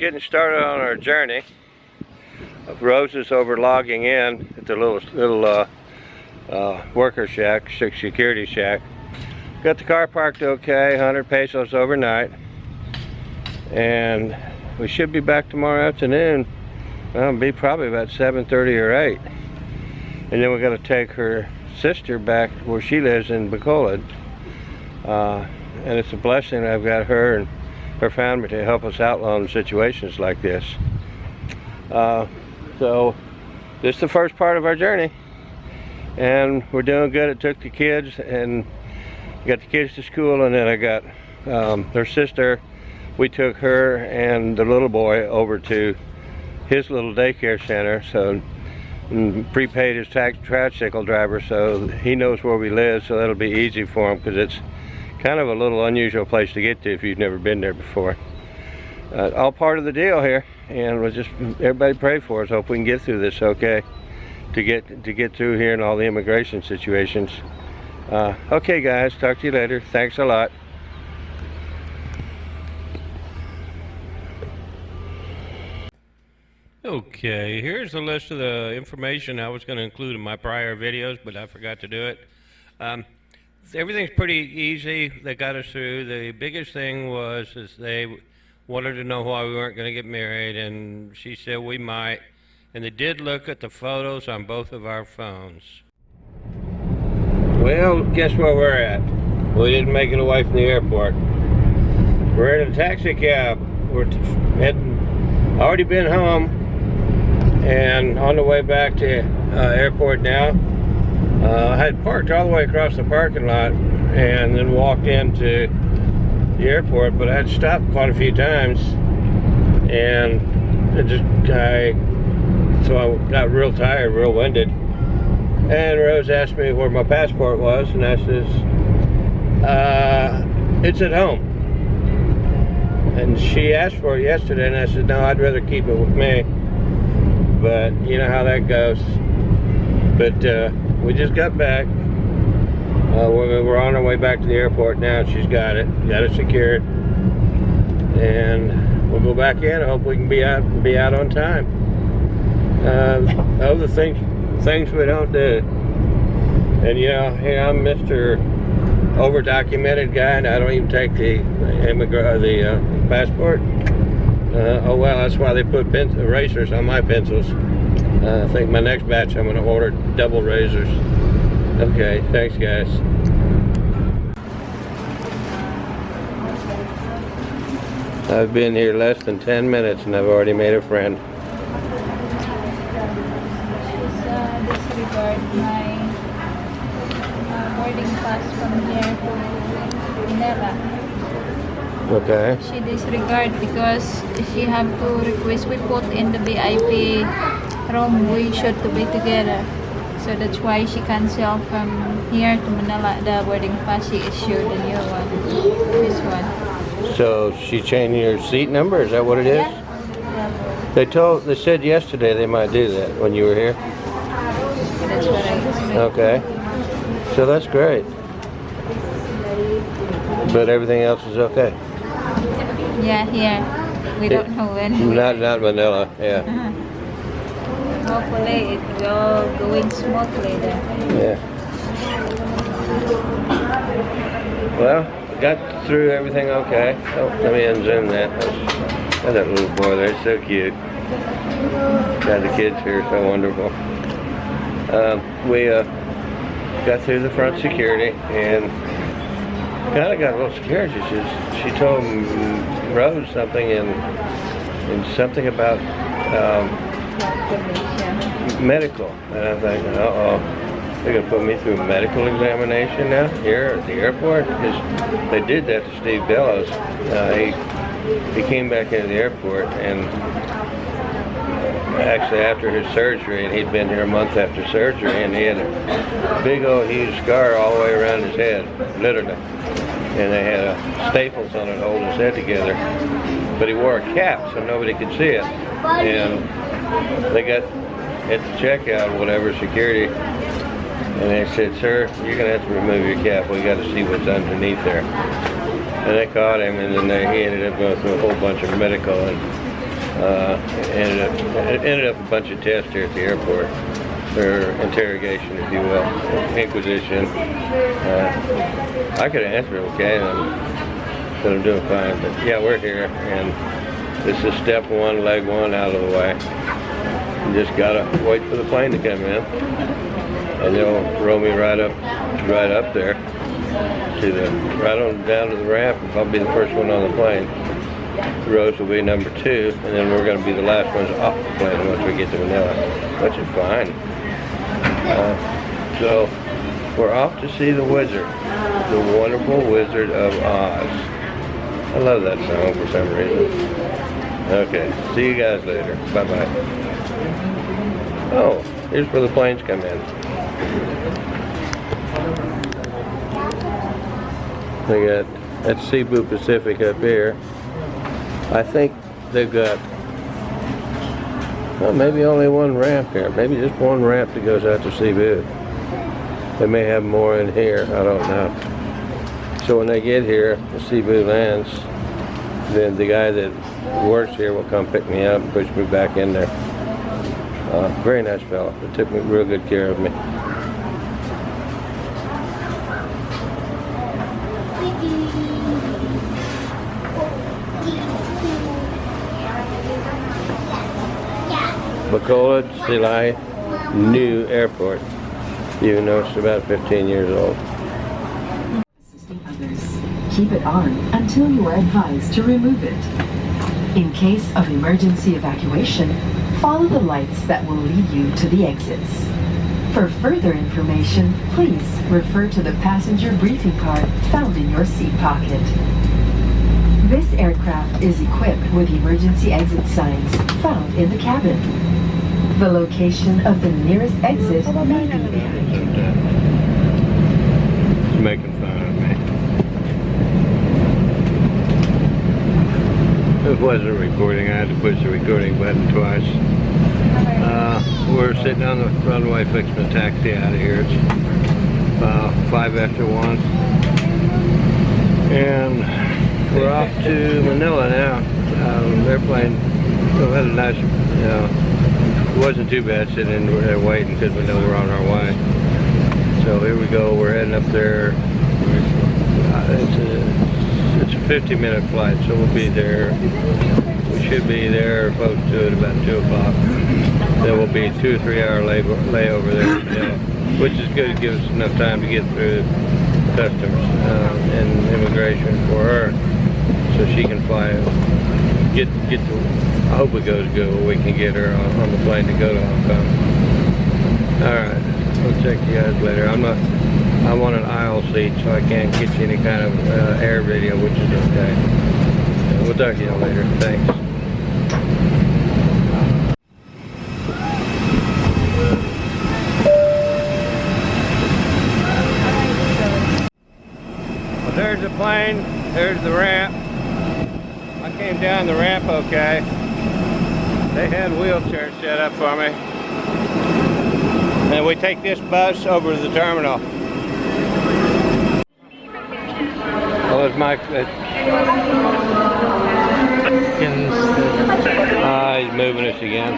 getting started on our journey. Rose is over logging in at the little worker shack, security shack. Got the car parked okay, 100 pesos overnight. And we should be back tomorrow afternoon. Well, it'll be probably about 7:30 or 8. And then we got to take her sister back where she lives in Bacolod. And it's a blessing I've got her and her family to help us out on situations like this. So this is the first part of our journey, and we're doing good. It took the kids and got the kids to school, and then I got their sister. We took her and the little boy over to his little daycare center, so prepaid his tricycle driver, so he knows where we live, so that'll be easy for him, because it's kind of a little unusual place to get to if you've never been there before. All part of the deal here, and we'll just everybody pray for us. Hope we can get through this okay, to get through here and all the immigration situations. Okay guys, talk to you later. Thanks a lot. Okay, here's a list of the information I was going to include in my prior videos, but I forgot to do it. Everything's pretty easy. They got us through. The biggest thing was they wanted to know why we weren't going to get married, and she said we might. And they did look at the photos on both of our phones. Well, guess where we're at? We didn't make it away from the airport. We're in a taxi cab. We're heading, already been home, and on the way back to airport now. I had parked all the way across the parking lot and then walked into the airport, but I had stopped quite a few times, and so I got real tired, real winded. And Rose asked me where my passport was, and I says, it's at home. And she asked for it yesterday, and I said, no, I'd rather keep it with me. But you know how that goes. But we just got back. We're on our way back to the airport now. She's got it secured, and we'll go back in. I hope we can be out on time. Other things we don't do. And you know, here I'm Mr. Over-documented guy, and I don't even take the passport. Oh well, that's why they put erasers on my pencils. I think my next batch I'm going to order double razors. Okay, thanks guys. I've been here less than 10 minutes and I've already made a friend. Disregard my boarding pass from here to Manila. Okay. She disregard because she have to request we put in the VIP room we should to be together. So that's why she canceled from here to Manila the boarding pass. She issued a new one. This one. So she changed your seat number? Is that what it is? Yeah. They said yesterday they might do that when you were here. That's what I expect. Okay. So that's great. But everything else is okay. Yeah, here. We don't know when. Not Manila, yeah. Hopefully it will go in smoothly there. Yeah. Well, got through everything okay. Oh, let me unzoom that. That's that little boy there, it's so cute. Got the kids here, so wonderful. We got through the front security and kind of got a little scared. She told Rose something and something about medical, and I was like, they're gonna put me through a medical examination now here at the airport, because they did that to Steve Bellows. He came back into the airport, and actually after his surgery, and he'd been here a month after surgery, and he had a big old huge scar all the way around his head, literally, and they had staples on it holding his head together, but he wore a cap so nobody could see it. And they got at the checkout, whatever, security, and they said, sir, you're gonna have to remove your cap, we got to see what's underneath there. And they caught him, and then he ended up going through a whole bunch of medical, and It ended up a bunch of tests here at the airport, or interrogation, if you will, inquisition. I could answer it okay, but I'm doing fine. But yeah, we're here, and this is step one, leg one out of the way. You just gotta wait for the plane to come in, and they'll roll me right up there to right on down to the ramp. I'll be the first one on the plane. Rose will be number 2, and then we're going to be the last ones off the plane once we get to Manila, which is fine. So we're off to see the wizard, the wonderful Wizard of Oz. I love that song for some reason. Okay, see you guys later. Bye-bye. Oh, here's where the planes come in. They got that's Cebu Pacific up here. I think they've got, well, maybe only one ramp here. Maybe just one ramp that goes out to Cebu. They may have more in here, I don't know. So when they get here, the Cebu lands, then the guy that works here will come pick me up and push me back in there. Very nice fellow. They took real good care of me. Bacolod Silay New Airport, even though it's about 15 years old. Assisting others. Keep it on until you are advised to remove it. In case of emergency evacuation, follow the lights that will lead you to the exits. For further information, please refer to the passenger briefing card found in your seat pocket. This aircraft is equipped with emergency exit signs found in the cabin. The location of the nearest exit may be there. He's making fun of me. It wasn't recording. I had to push the recording button twice. We're sitting on the runway fixing a taxi out of here. It's 5 after 1. And we're off to Manila now. Airplane had a nice, it wasn't too bad sitting there waiting because we know we're on our way. So here we go. We're heading up there. It's a 50-minute flight, so we'll be there. We should be there close to it about 2 o'clock. There will be a 2 or 3 hour layover there, which is good. It gives us enough time to get through customs and immigration for her, so she can fly. Get to. I hope it goes good. We can get her on the plane to go to Hong Kong. All right, we'll check you guys later. I'm on an aisle seat, so I can't get you any kind of air video, which is okay. We'll talk to you later. Thanks. Well, there's the plane. There's the ramp. I came down the ramp okay. They had wheelchairs set up for me. And we take this bus over to the terminal. Well, it's my... he's moving us again.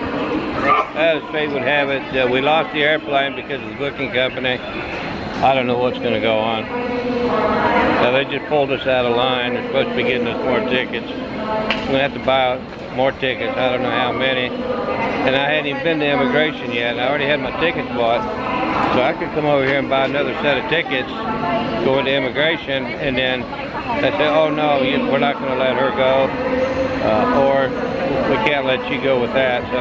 As fate would have it, we lost the airplane because of the booking company. I don't know what's going to go on. They just pulled us out of line. They're supposed to be getting us more tickets. We're going to have to buy more tickets. I don't know how many. And I hadn't even been to immigration yet. I already had my tickets bought. So I could come over here and buy another set of tickets, go into immigration, and then they say, oh no, we're not going to let her go. Or we can't let you go with that. So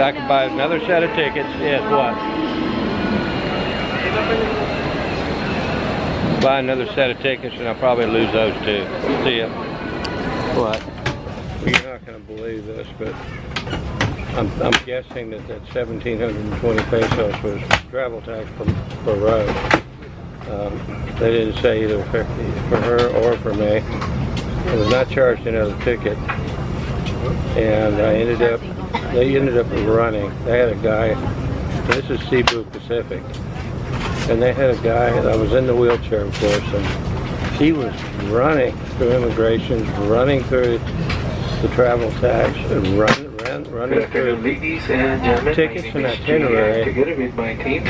I could buy another set of tickets. Yes, what? Buy another set of tickets, and I'll probably lose those too. See ya. What? You're not going to believe this, but I'm guessing that 1,720 pesos was travel tax per row. They didn't say either for her or for me. I was not charged another ticket, and they ended up running. They had a guy. This is Cebu Pacific. And they had a guy that was in the wheelchair, of course, and he was running through immigration, running through the travel tax and running through ladies and gentlemen, tickets and itinerary. Together with my team,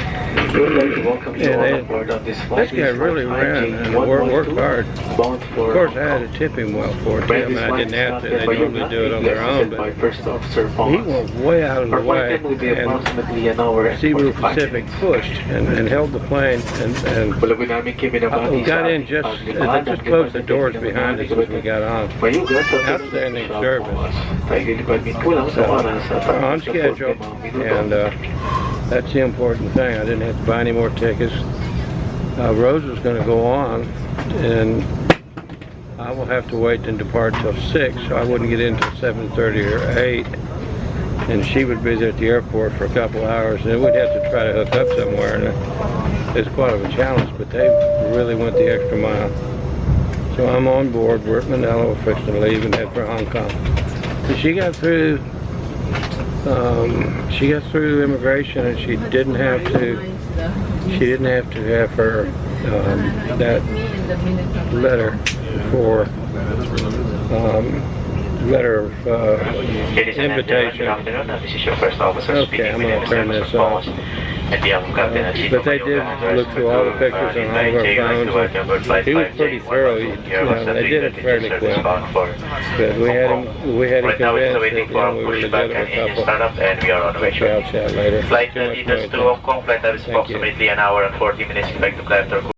we would like to welcome you all aboard on this flight. This guy really ran and worked hard. Of course, I had to tip him well for it too. I mean, I didn't have to. They normally do it on their own, but he went way out of the way. And Cebu Pacific pushed and held the plane and got in just as they just closed the doors behind us as we got on. Outstanding service. So, we're on schedule, and that's the important thing. I didn't have to buy any more tickets. Rose was going to go on, and I will have to wait and depart till 6, so I wouldn't get in till 7:30 or 8. And she would be there at the airport for a couple hours, and then we'd have to try to hook up somewhere. And it's quite of a challenge, but they really went the extra mile. So I'm on board. We're at Manila. We're fixing to leave and head for Hong Kong. And she got through. She got through immigration, and she didn't have to. She didn't have to have her that letter for letter of invitation. Okay, I'm going to turn this off. But they did look through all the pictures on all of our phones. He was pretty thorough. They did it fairly quick. But we had him convinced that we were a legitimate couple. I'll chat later. Flight leaders to Hong Kong, flight time is approximately an hour and 40 minutes. Back to Clinton.